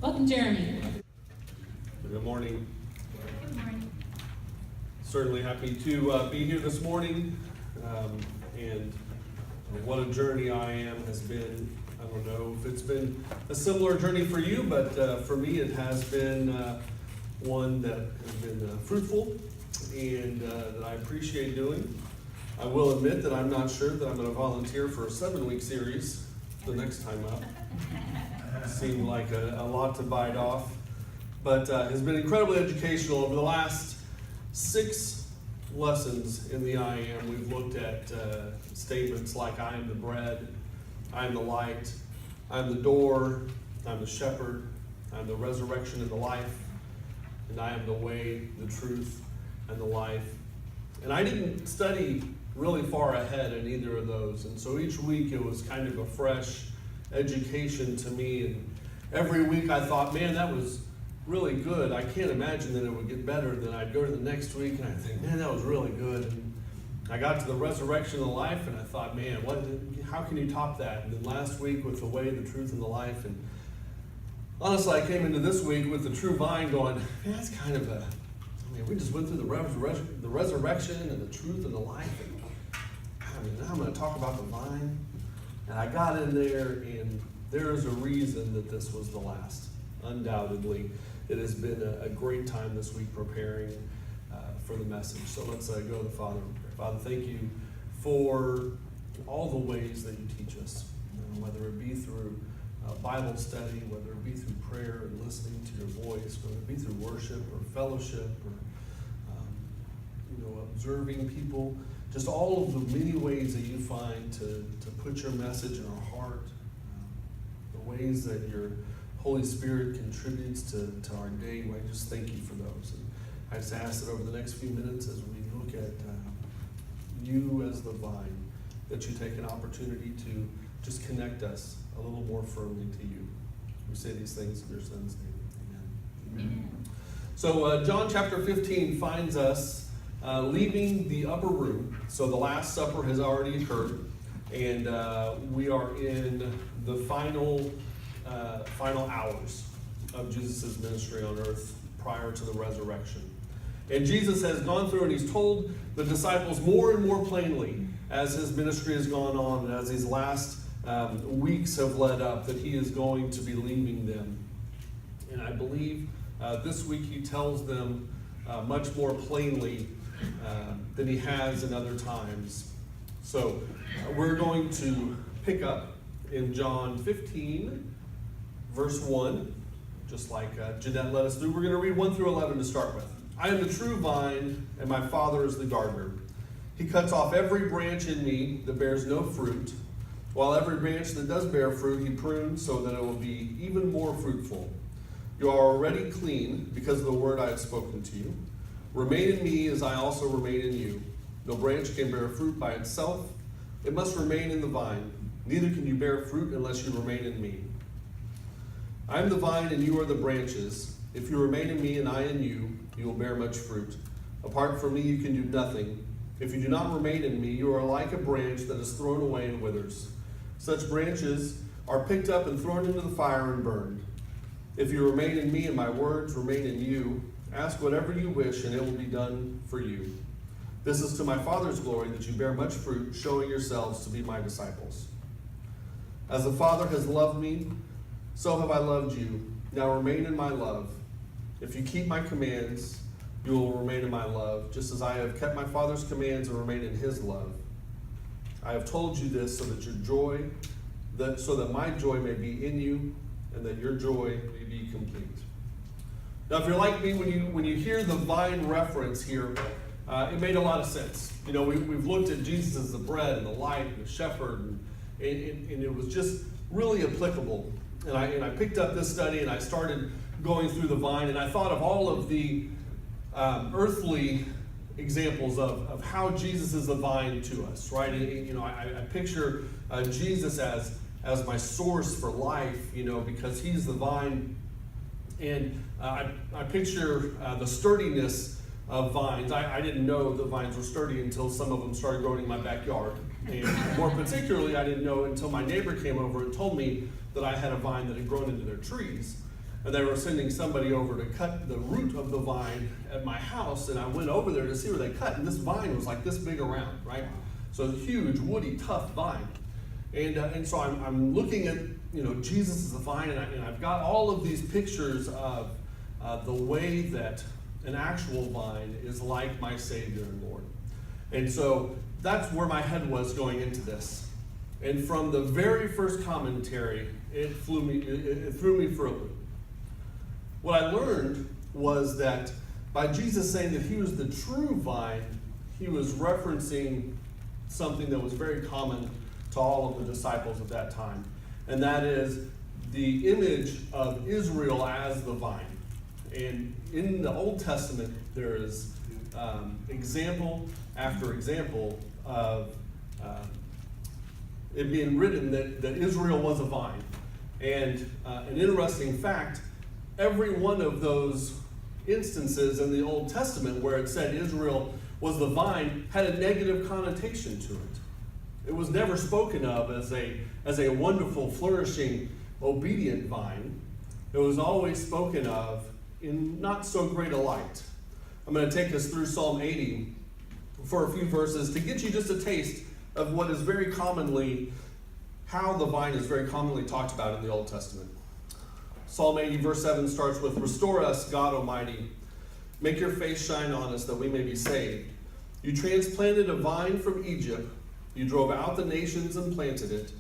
Welcome, Jeremy. Good morning. Good morning. Certainly happy to be here this morning. And what a journey I am has been. I don't know if it's been a similar journey for you, but for me it has been one that has been fruitful and that I appreciate doing. I will admit that I'm not sure that I'm going to volunteer for a 7-week series the next time up. Seemed like a lot to bite off, but has been incredibly educational. Over the last 6 lessons in the I Am, we've looked at statements like I am the bread, I am the light, I am the door, I am the shepherd, I am the resurrection and the life, and I am the way, the truth, and the life. And I didn't study really far ahead in either of those, and so each week it was kind of a fresh education to me, and every week I thought, man, that was really good. I can't imagine that it would get better. Then I'd go to the next week and I'd think, man, that was really good. And I got to the resurrection of the life and I thought, man, how can you top that? And then last week with the way, the truth, and the life. And honestly, I came into this week with the true vine going, man, that's kind of we just went through the resurrection and the truth and the life. And now I'm going to talk about the vine. And I got in there, and there is a reason that this was the last. Undoubtedly, it has been a great time this week preparing for the message. So let's go to the Father in prayer. Father, thank you for all the ways that you teach us, whether it be through Bible study, whether it be through prayer and listening to your voice, whether it be through worship or fellowship or observing people. Just all of the many ways that you find to put your message in our heart, the ways that your Holy Spirit contributes to our day. I just thank you for those. And I just ask that over the next few minutes as we look at you as the vine, that you take an opportunity to just connect us a little more firmly to you. We say these things in your Son's name. Amen. Amen. So John chapter 15 finds us leaving the upper room. So the Last Supper has already occurred, and we are in the final hours of Jesus' ministry on earth prior to the resurrection. And Jesus has gone through and he's told the disciples more and more plainly as his ministry has gone on and as these last weeks have led up that he is going to be leaving them. And I believe this week he tells them much more plainly than he has in other times. So we're going to pick up in John 15, verse 1, just like Jeanette led us through. We're going to read 1 through 11 to start with. I am the true vine, and my Father is the gardener. He cuts off every branch in me that bears no fruit, while every branch that does bear fruit he prunes so that it will be even more fruitful. You are already clean because of the word I have spoken to you. Remain in me as I also remain in you. No branch can bear fruit by itself. It must remain in the vine. Neither can you bear fruit unless you remain in me. I am the vine and you are the branches. If you remain in me and I in you, you will bear much fruit. Apart from me you can do nothing. If you do not remain in me, you are like a branch that is thrown away and withers. Such branches are picked up and thrown into the fire and burned. If you remain in me and my words remain in you, ask whatever you wish, and it will be done for you. This is to my Father's glory that you bear much fruit, showing yourselves to be my disciples. As the Father has loved me, so have I loved you. Now remain in my love. If you keep my commands, you will remain in my love, just as I have kept my Father's commands and remain in his love. I have told you this so that my joy may be in you, and that your joy may be complete. Now, if you're like me, when you hear the vine reference here, it made a lot of sense. We've looked at Jesus as the bread and the light and the shepherd, and it was just really applicable. And I picked up this study and I started going through the vine, and I thought of all of the earthly examples of how Jesus is the vine to us, right? I picture Jesus as my source for life, because he's the vine. And I picture the sturdiness of vines. I didn't know the vines were sturdy until some of them started growing in my backyard. And more particularly, I didn't know until my neighbor came over and told me that I had a vine that had grown into their trees. and they were sending somebody over to cut the root of the vine at my house, and I went over there to see where they cut, and this vine was like this big around, right? So a huge, woody, tough vine. And so I'm looking at, Jesus is the vine, and I've got all of these pictures of the way that an actual vine is like my Savior and Lord. And so that's where my head was going into this. And from the very first commentary, it threw me for a loop. What I learned was that by Jesus saying that he was the true vine, he was referencing something that was very common to all of the disciples at that time. And that is the image of Israel as the vine. And in the Old Testament, there is example after example of it being written that Israel was a vine. And an interesting fact, every one of those instances in the Old Testament where it said Israel was the vine had a negative connotation to it. It was never spoken of as a wonderful, flourishing, obedient vine. It was always spoken of in not so great a light. I'm going to take us through Psalm 80 for a few verses to get you just a taste of what is very commonly, how the vine is very commonly talked about in the Old Testament. Psalm 80 verse 7 starts with, "Restore us, God Almighty. Make your face shine on us that we may be saved. You transplanted a vine from Egypt. You drove out the nations and planted it.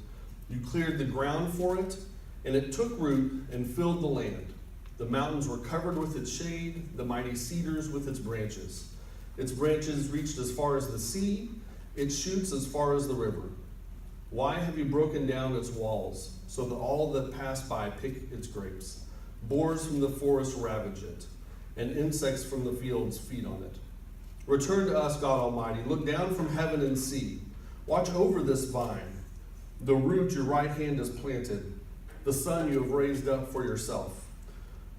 You cleared the ground for it, and it took root and filled the land. The mountains were covered with its shade, the mighty cedars with its branches. Its branches reached as far as the sea, its shoots as far as the river. Why have you broken down its walls, so that all that pass by pick its grapes? Boars from the forest ravage it, and insects from the fields feed on it. Return to us, God Almighty. Look down from heaven and see. Watch over this vine, the root your right hand has planted, the son you have raised up for yourself.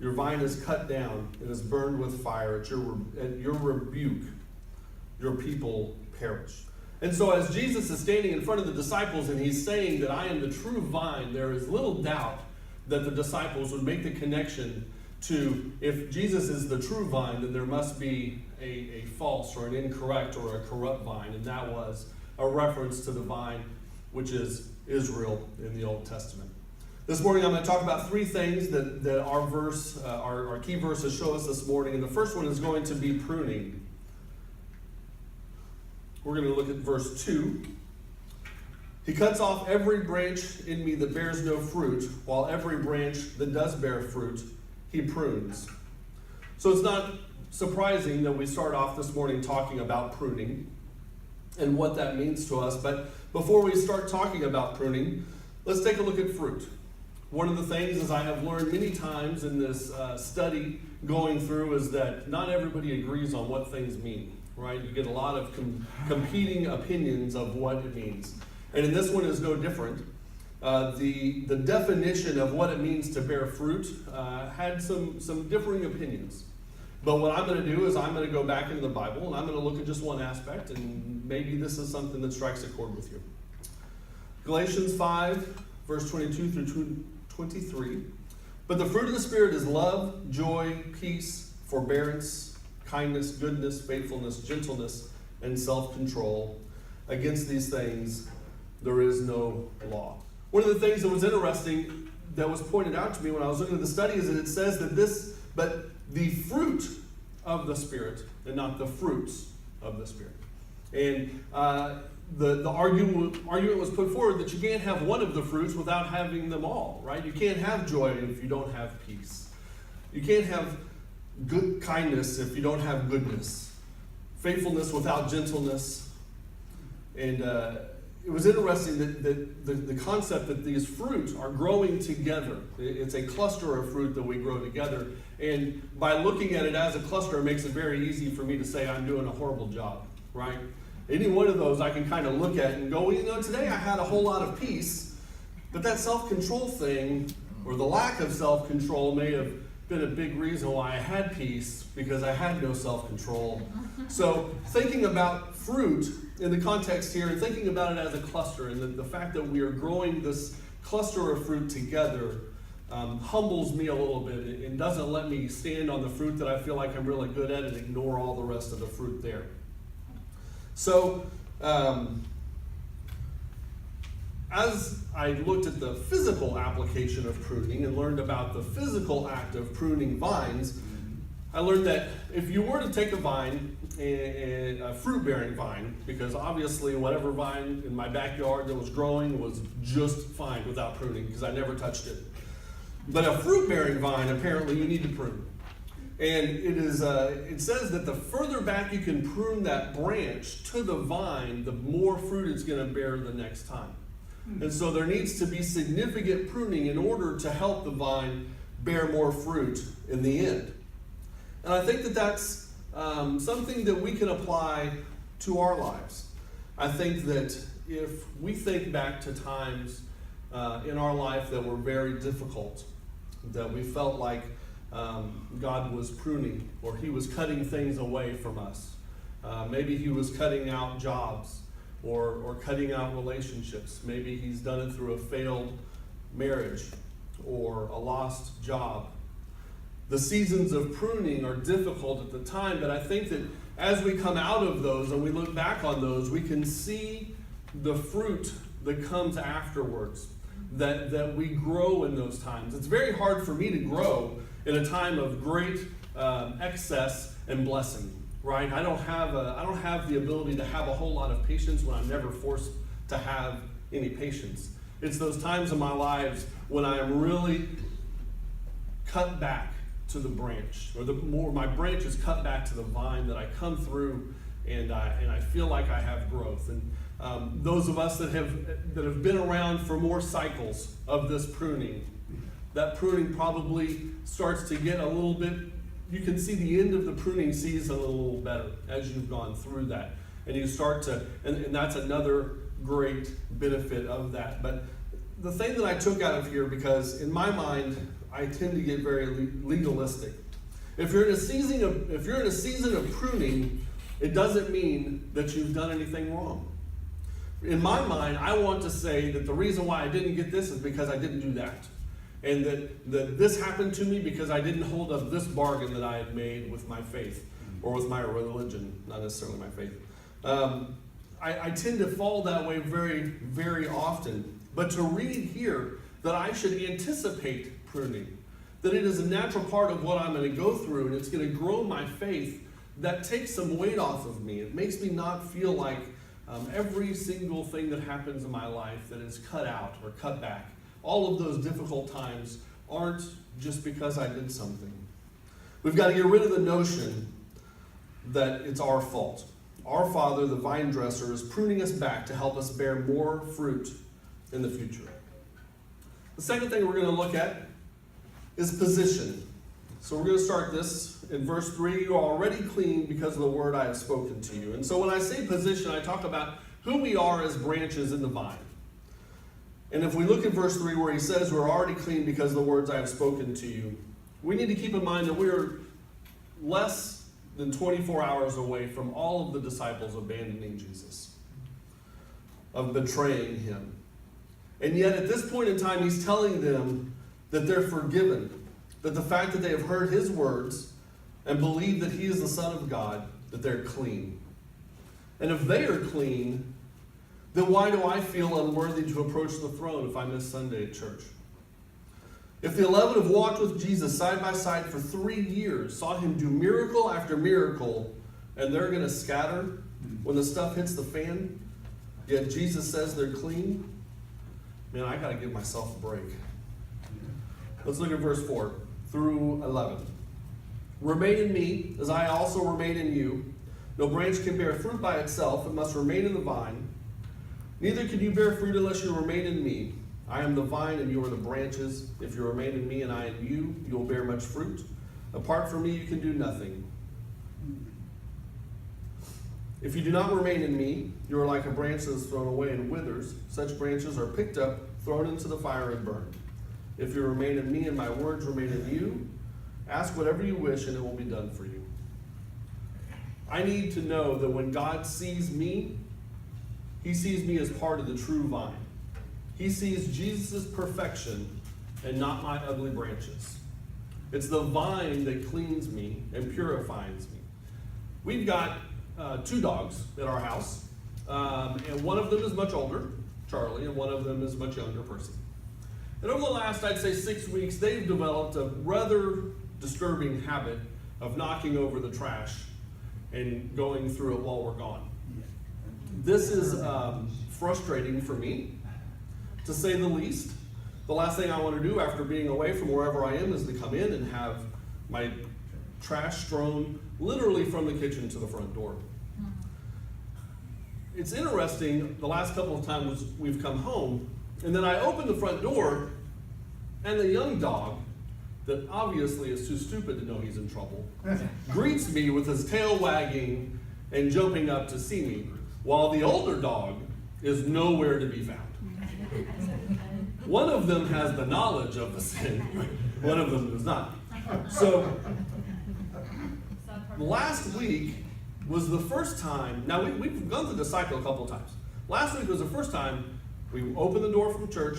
Your vine is cut down and is burned with fire. At your rebuke, your people perish." And so as Jesus is standing in front of the disciples and he's saying that I am the true vine, there is little doubt that the disciples would make the connection to, if Jesus is the true vine, then there must be a false or an incorrect or a corrupt vine. And that was a reference to the vine, which is Israel in the Old Testament. This morning I'm going to talk about three things that our key verses show us this morning. And the first one is going to be pruning. We're going to look at verse 2. "He cuts off every branch in me that bears no fruit, while every branch that does bear fruit, he prunes." So it's not surprising that we start off this morning talking about pruning and what that means to us. But before we start talking about pruning, let's take a look at fruit. One of the things, as I have learned many times in this study going through, is that not everybody agrees on what things mean, right? You get a lot of competing opinions of what it means. And in this one is no different. The definition of what it means to bear fruit had some differing opinions. But what I'm going to do is I'm going to go back into the Bible and I'm going to look at just one aspect, and maybe this is something that strikes a chord with you. Galatians 5, verse 22 through 23. "But the fruit of the Spirit is love, joy, peace, forbearance, kindness, goodness, faithfulness, gentleness, and self-control. Against these things there is no law." One of the things that was interesting that was pointed out to me when I was looking at the study is that it says that but the fruit of the Spirit and not the fruits of the Spirit. And the argument was put forward that you can't have one of the fruits without having them all, right? You can't have joy if you don't have peace. You can't have good kindness if you don't have goodness. Faithfulness without gentleness. And it was interesting that the concept that these fruits are growing together. It's a cluster of fruit that we grow together. And by looking at it as a cluster, it makes it very easy for me to say I'm doing a horrible job, right? Any one of those I can kind of look at and go, well, today I had a whole lot of peace, but that self-control thing, or the lack of self-control, may have been a big reason why I had peace, because I had no self-control. So thinking about fruit in the context here, and thinking about it as a cluster, and the fact that we are growing this cluster of fruit together humbles me a little bit and doesn't let me stand on the fruit that I feel like I'm really good at and ignore all the rest of the fruit there. So, as I looked at the physical application of pruning and learned about the physical act of pruning vines, I learned that if you were to take a vine, a fruit-bearing vine, because obviously whatever vine in my backyard that was growing was just fine without pruning because I never touched it. But a fruit-bearing vine, apparently you need to prune. And it says that the further back you can prune that branch to the vine, the more fruit it's going to bear the next time. And so there needs to be significant pruning in order to help the vine bear more fruit in the end. And I think that that's something that we can apply to our lives. I think that if we think back to times in our life that were very difficult, that we felt like God was pruning or He was cutting things away from us. Maybe He was cutting out jobs or cutting out relationships. Maybe He's done it through a failed marriage or a lost job. The seasons of pruning are difficult at the time, but I think that as we come out of those and we look back on those, we can see the fruit that comes afterwards, that we grow in those times. It's very hard for me to grow in a time of great excess and blessing, right? I don't have the ability to have a whole lot of patience when I'm never forced to have any patience. It's those times in my lives when I am really cut back to the branch, or the more my branch is cut back to the vine, that I come through and I feel like I have growth. And those of us that have been around for more cycles of this pruning, that pruning probably starts to get a little bit, you can see the end of the pruning season a little better as you've gone through that. And you start to, and that's another great benefit of that. But the thing that I took out of here, because in my mind, I tend to get very legalistic. If you're in a season of pruning, it doesn't mean that you've done anything wrong. In my mind, I want to say that the reason why I didn't get this is because I didn't do that. And that this happened to me because I didn't hold up this bargain that I had made with my faith, or with my religion, not necessarily my faith. I tend to fall that way very, very often. But to read here that I should anticipate pruning, that it is a natural part of what I'm going to go through and it's going to grow my faith, that takes some weight off of me. It makes me not feel like every single thing that happens in my life that is cut out or cut back, all of those difficult times aren't just because I did something. We've got to get rid of the notion that it's our fault. Our Father, the vine dresser, is pruning us back to help us bear more fruit in the future. The second thing we're going to look at is position. So we're going to start this in verse 3. You are already clean because of the word I have spoken to you. And so when I say position, I talk about who we are as branches in the vine. And if we look at verse 3 where he says we're already clean because of the words I have spoken to you, we need to keep in mind that we're less than 24 hours away from all of the disciples abandoning Jesus, of betraying him. And yet at this point in time, he's telling them that they're forgiven, that the fact that they have heard his words and believe that he is the Son of God, that they're clean. And if they are clean, then why do I feel unworthy to approach the throne if I miss Sunday at church? If the 11 have walked with Jesus side by side for 3 years, saw him do miracle after miracle, and they're going to scatter when the stuff hits the fan, yet Jesus says they're clean, man, I got to give myself a break. Let's look at verse 4 through 11. Remain in me, as I also remain in you. No branch can bear fruit by itself, it must remain in the vine. Neither can you bear fruit unless you remain in me. I am the vine and you are the branches. If you remain in me and I in you, you will bear much fruit. Apart from me, you can do nothing. If you do not remain in me, you are like a branch that is thrown away and withers. Such branches are picked up, thrown into the fire, and burned. If you remain in me and my words remain in you, ask whatever you wish and it will be done for you. I need to know that when God sees me, he sees me as part of the true vine. He sees Jesus' perfection and not my ugly branches. It's the vine that cleans me and purifies me. We've got 2 dogs at our house, and one of them is much older, Charlie, and one of them is much younger, Percy. And over the last, I'd say 6 weeks, they've developed a rather disturbing habit of knocking over the trash and going through it while we're gone. This is frustrating for me, to say the least. The last thing I want to do after being away from wherever I am is to come in and have my trash strewn literally from the kitchen to the front door. It's interesting, the last couple of times we've come home, and then I open the front door, and the young dog, that obviously is too stupid to know he's in trouble, greets me with his tail wagging and jumping up to see me, while the older dog is nowhere to be found. One of them has the knowledge of the sin, one of them does not. So, last week was the first time, now we've gone through the cycle a couple of times. Last week was the first time we opened the door from church,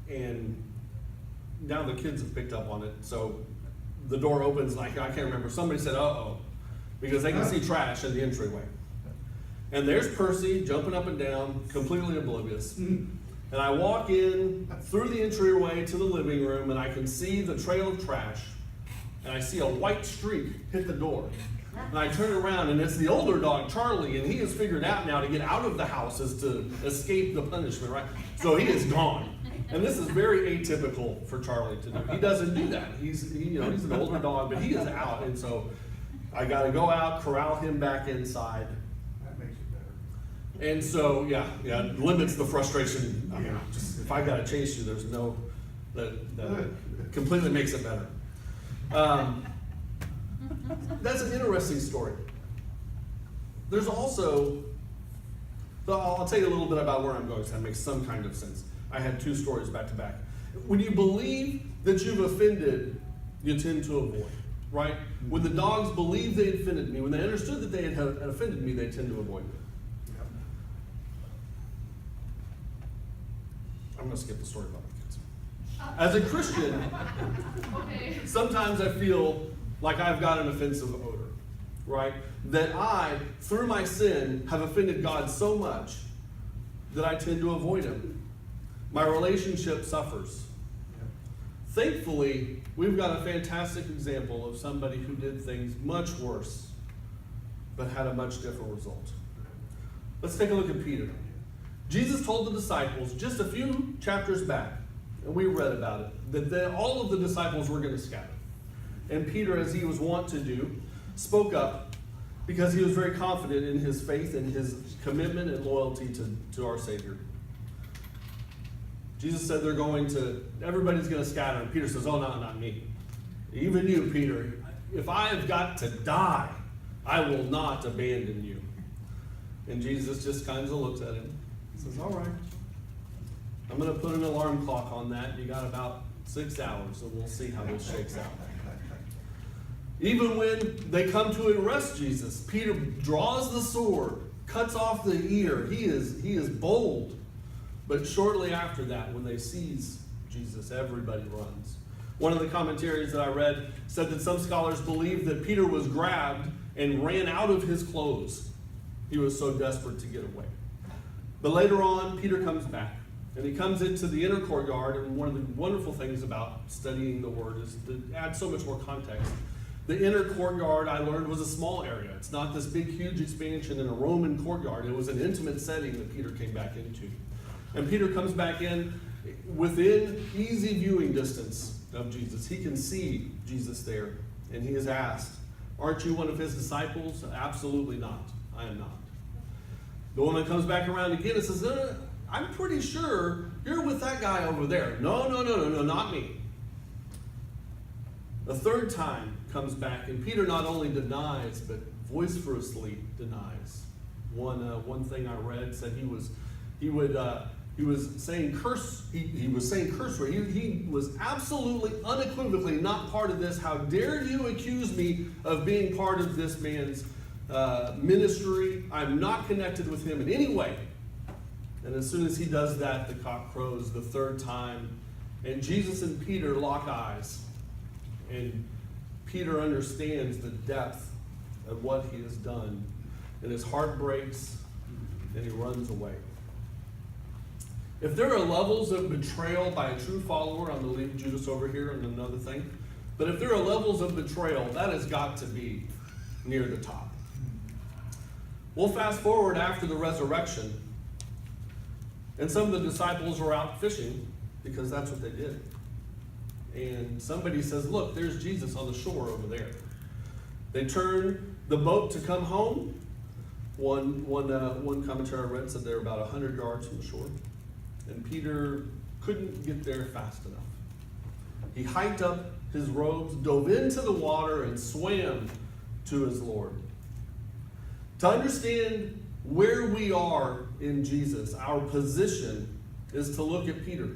and now the kids have picked up on it. So the door opens, like, I can't remember, somebody said, uh-oh, because they can see trash in the entryway. And there's Percy jumping up and down, completely oblivious. And I walk in through the entryway to the living room, and I can see the trail of trash, and I see a white streak hit the door. And I turn around, and it's the older dog, Charlie, and he has figured out now to get out of the house is to escape the punishment, right? So he is gone. And this is very atypical for Charlie to do. He doesn't do that. He's an older dog, but he is out, and so I got to go out, corral him back inside. That makes it better. And so, yeah, it limits the frustration. I mean, just, if I got to chase you, there's no, that completely makes it better. That's an interesting story. There's also, I'll tell you a little bit about where I'm going, so that makes some kind of sense. I had 2 stories back to back. When you believe that you've offended, you tend to avoid, right? When the dogs believed they had offended me, when they understood that they had offended me, they tend to avoid me. Yep. I'm going to skip the story about my kids. As a Christian, Okay. sometimes I feel like I've got an offensive odor, right? That I, through my sin, have offended God so much that I tend to avoid Him. My relationship suffers. Yep. Thankfully, we've got a fantastic example of somebody who did things much worse, but had a much different result. Let's take a look at Peter. Jesus told the disciples just a few chapters back, and we read about it, that all of the disciples were going to scatter. And Peter, as he was wont to do, spoke up because he was very confident in his faith and his commitment and loyalty to our Savior. Jesus said everybody's going to scatter. And Peter says, oh, no, not me. Even you, Peter, if I have got to die, I will not abandon you. And Jesus just kind of looks at him and says, all right. I'm going to put an alarm clock on that. You got about 6 hours, and we'll see how this shakes out. Even when they come to arrest Jesus, Peter draws the sword, cuts off the ear. He is bold. But shortly after that, when they seize Jesus, everybody runs. One of the commentaries that I read said that some scholars believe that Peter was grabbed and ran out of his clothes. He was so desperate to get away. But later on, Peter comes back. And he comes into the inner courtyard, and one of the wonderful things about studying the Word is to add so much more context. The inner courtyard, I learned, was a small area. It's not this big, huge expansion in a Roman courtyard. It was an intimate setting that Peter came back into. And Peter comes back in within easy viewing distance of Jesus. He can see Jesus there, and he is asked, aren't you one of his disciples? Absolutely not. I am not. The woman comes back around again and says, I'm pretty sure you're with that guy over there. No, not me. The third time comes back, and Peter not only denies, but vociferously denies. One thing I read said he was saying curse. He was saying curse words. He was absolutely, unequivocally not part of this. How dare you accuse me of being part of this man's ministry? I'm not connected with him in any way. And as soon as he does that, the cock crows the third time, And Jesus and Peter lock eyes. And Peter understands the depth of what he has done. And his heart breaks, and he runs away. If there are levels of betrayal by a true follower, I'm going to leave Judas over here and another thing. But if there are levels of betrayal, that has got to be near the top. We'll fast forward after the resurrection. And some of the disciples were out fishing because that's what they did. And somebody says, look, there's Jesus on the shore over there. They turn the boat to come home. One commentary I read said they're about 100 yards from the shore. And Peter couldn't get there fast enough. He hiked up his robes, dove into the water, and swam to his Lord. To understand where we are in Jesus, our position is to look at Peter.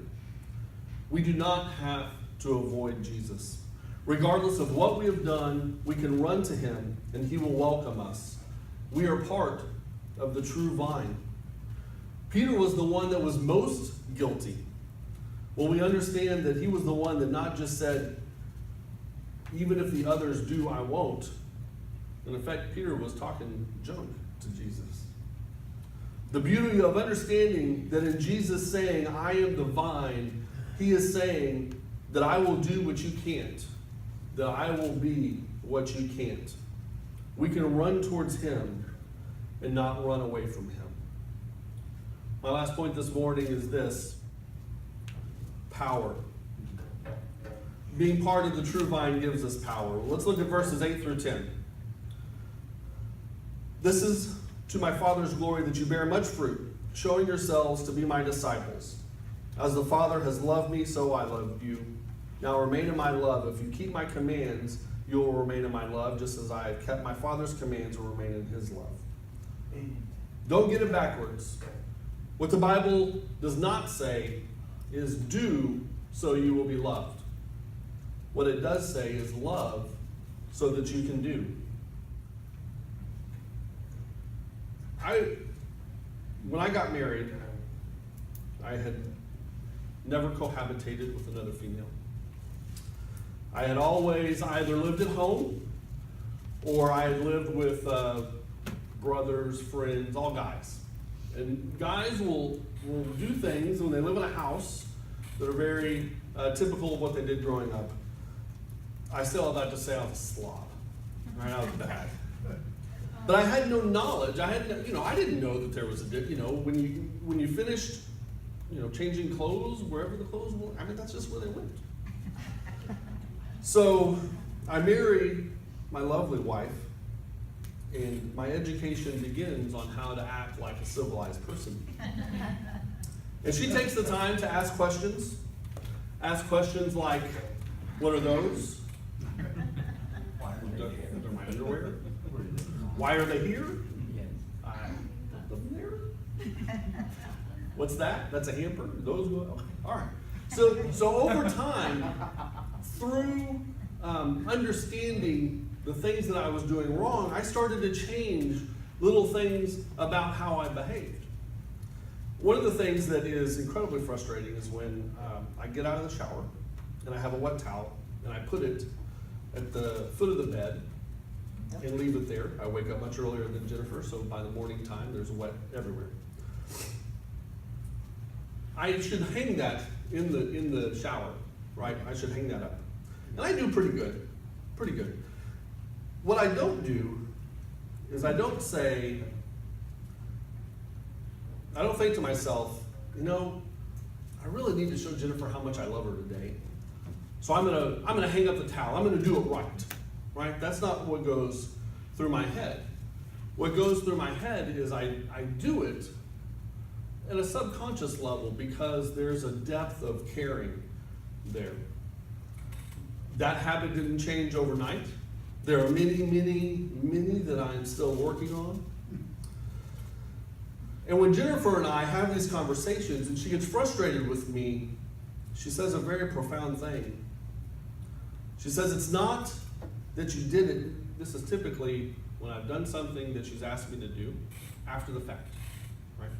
We do not have to avoid Jesus. Regardless of what we have done, we can run to him and he will welcome us. We are part of the true vine. Peter was the one that was most guilty. Well, we understand that he was the one that not just said, even if the others do, I won't. And in fact, Peter was talking junk to Jesus. The beauty of understanding that in Jesus saying, I am the vine, he is saying that I will do what you can't, that I will be what you can't. We can run towards him and not run away from him. My last point this morning is this: power. Being part of the true vine gives us power. Let's look at verses 8 through 10. This is to my Father's glory that you bear much fruit, showing yourselves to be my disciples. As the Father has loved me, so I love you. Now remain in my love. If you keep my commands, you will remain in my love, just as I have kept my Father's commands and remain in his love. Don't get it backwards. What the Bible does not say is do so you will be loved. What it does say is love so that you can do. When I got married, I had never cohabitated with another female. I had always either lived at home or I had lived with brothers, friends, all guys. And guys will do things when they live in a house that are very typical of what they did growing up. I still have that to say I was a slob. Right, I was bad. But I had no knowledge. I didn't know that there was when you finished, changing clothes, wherever the clothes were, that's just where they went. So I married my lovely wife, and my education begins on how to act like a civilized person. And she takes the time to ask questions like, what are those? They're my underwear. Why are they here? I put them there. What's that? That's a hamper? Those go, okay. All right. So over time, through understanding the things that I was doing wrong, I started to change little things about how I behaved. One of the things that is incredibly frustrating is when I get out of the shower and I have a wet towel and I put it at the foot of the bed and leave it there. I wake up much earlier than Jennifer, so by the morning time there's wet everywhere. I should hang that in the shower, right? I should hang that up. And I do pretty good. What I don't do is I don't think to myself, I really need to show Jennifer how much I love her today. So I'm gonna hang up the towel. I'm gonna do it right? That's not what goes through my head. What goes through my head is I do it at a subconscious level because there's a depth of caring there. That habit didn't change overnight. There are many that I am still working on. And when Jennifer and I have these conversations and she gets frustrated with me, she says a very profound thing. She says, it's not that you did it. This is typically when I've done something that she's asked me to do after the fact, right?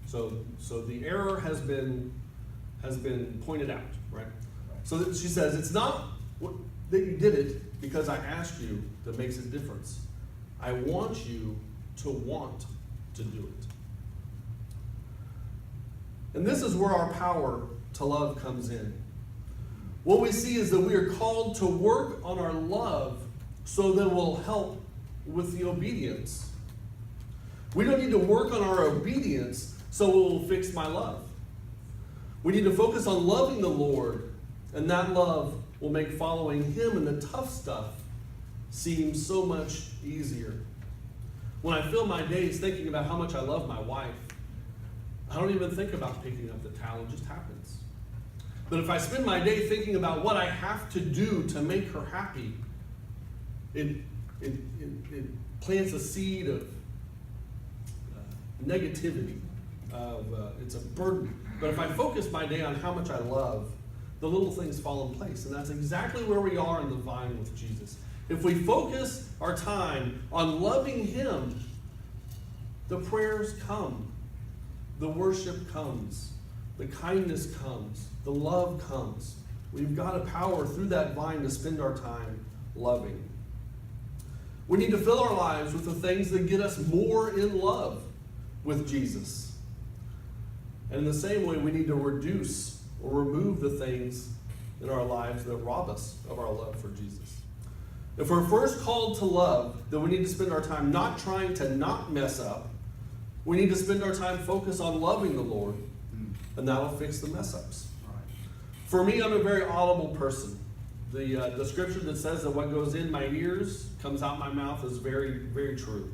So the error has been has been pointed out, right? So that she says, it's not that you did it because I asked you that makes a difference. I want you to want to do it. And this is where our power to love comes in. What we see is that we are called to work on our love so that we'll help with the obedience. We don't need to work on our obedience so it will fix my love. We need to focus on loving the Lord, and that love will make following Him and the tough stuff seem so much easier. When I fill my days thinking about how much I love my wife, I don't even think about picking up the towel, it just happens. But if I spend my day thinking about what I have to do to make her happy, it plants a seed of negativity, it's a burden. But if I focus my day on how much I love, the little things fall in place. And that's exactly where we are in the vine with Jesus. If we focus our time on loving Him, the prayers come, the worship comes, the kindness comes, the love comes. We've got a power through that vine to spend our time loving. We need to fill our lives with the things that get us more in love with Jesus. And in the same way, we need to reduce or remove the things in our lives that rob us of our love for Jesus. If we're first called to love, then we need to spend our time not trying to not mess up. We need to spend our time focused on loving the Lord, and that'll fix the mess ups. For me, I'm a very audible person. The scripture that says that what goes in my ears comes out my mouth is very, very true.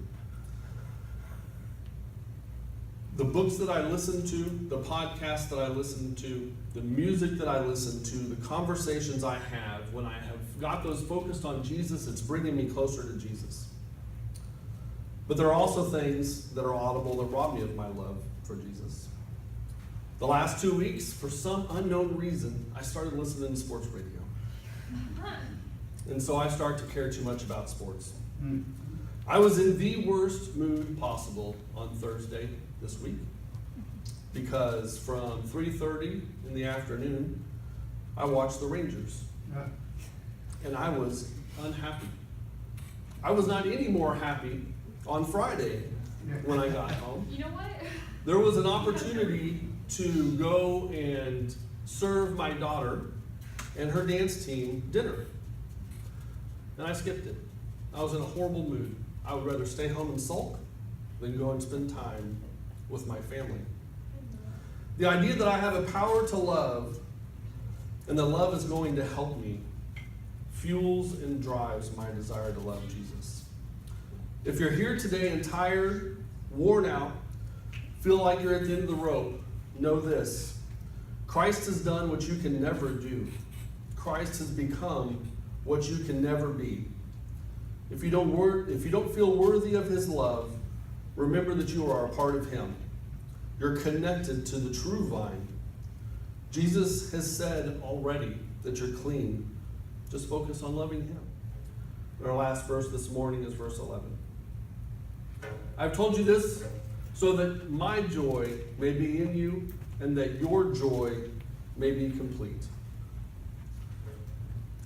The books that I listen to, the podcasts that I listen to, the music that I listen to, the conversations I have, when I have got those focused on Jesus, it's bringing me closer to Jesus. But there are also things that are audible that rob me of my love for Jesus. The last 2 weeks, for some unknown reason, I started listening to sports radio. And so I start to care too much about sports. I was in the worst mood possible on Thursday this week because from 3:30 in the afternoon, I watched the Rangers. And I was unhappy. I was not any more happy on Friday when I got home. You know what? There was an opportunity to go and serve my daughter and her dance team dinner. And I skipped it. I was in a horrible mood. I would rather stay home and sulk than go and spend time with my family. The idea that I have a power to love and that love is going to help me fuels and drives my desire to love Jesus. If you're here today and tired, worn out, feel like you're at the end of the rope, know this. Christ has done what you can never do. Christ has become what you can never be. If you don't feel worthy of His love, remember that you are a part of Him. You're connected to the true vine. Jesus has said already that you're clean. Just focus on loving Him. And our last verse this morning is verse 11. I've told you this so that my joy may be in you and that your joy may be complete.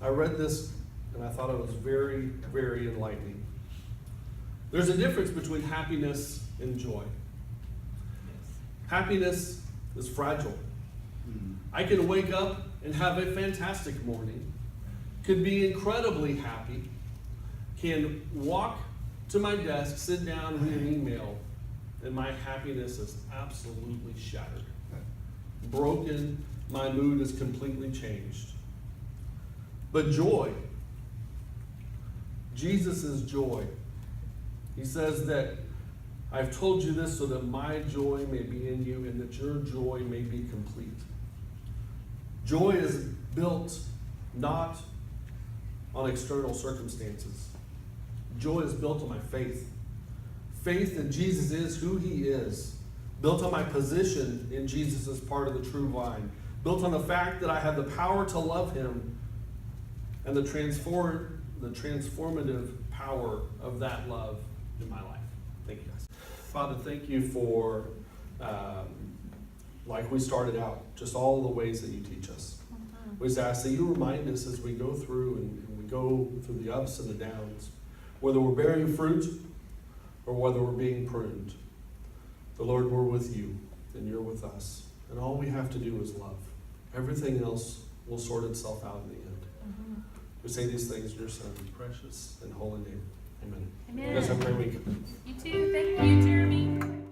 I read this and I thought it was very, very enlightening. There's a difference between happiness and joy. Happiness is fragile. I can wake up and have a fantastic morning, could be incredibly happy, can walk to my desk, sit down, read an email, and my happiness is absolutely shattered. Broken, my mood is completely changed. But joy, Jesus' joy, He says that I've told you this so that my joy may be in you and that your joy may be complete. Joy is built not on external circumstances. Joy is built on my faith. Faith that Jesus is who He is. Built on my position in Jesus as part of the true vine. Built on the fact that I have the power to love Him and the transformative power of that love in my life. Thank you, guys. Father, thank you for like we started out, just all the ways that you teach us. We just ask that you remind us as we go through and we go through the ups and the downs, whether we're bearing fruit or whether we're being pruned. The Lord, we're with you and you're with us. And all we have to do is love. Everything else will sort itself out in the end. We say these things in your Son's precious and holy name. Amen. Amen. You guys have a great week. You too. Thank you, Jeremy.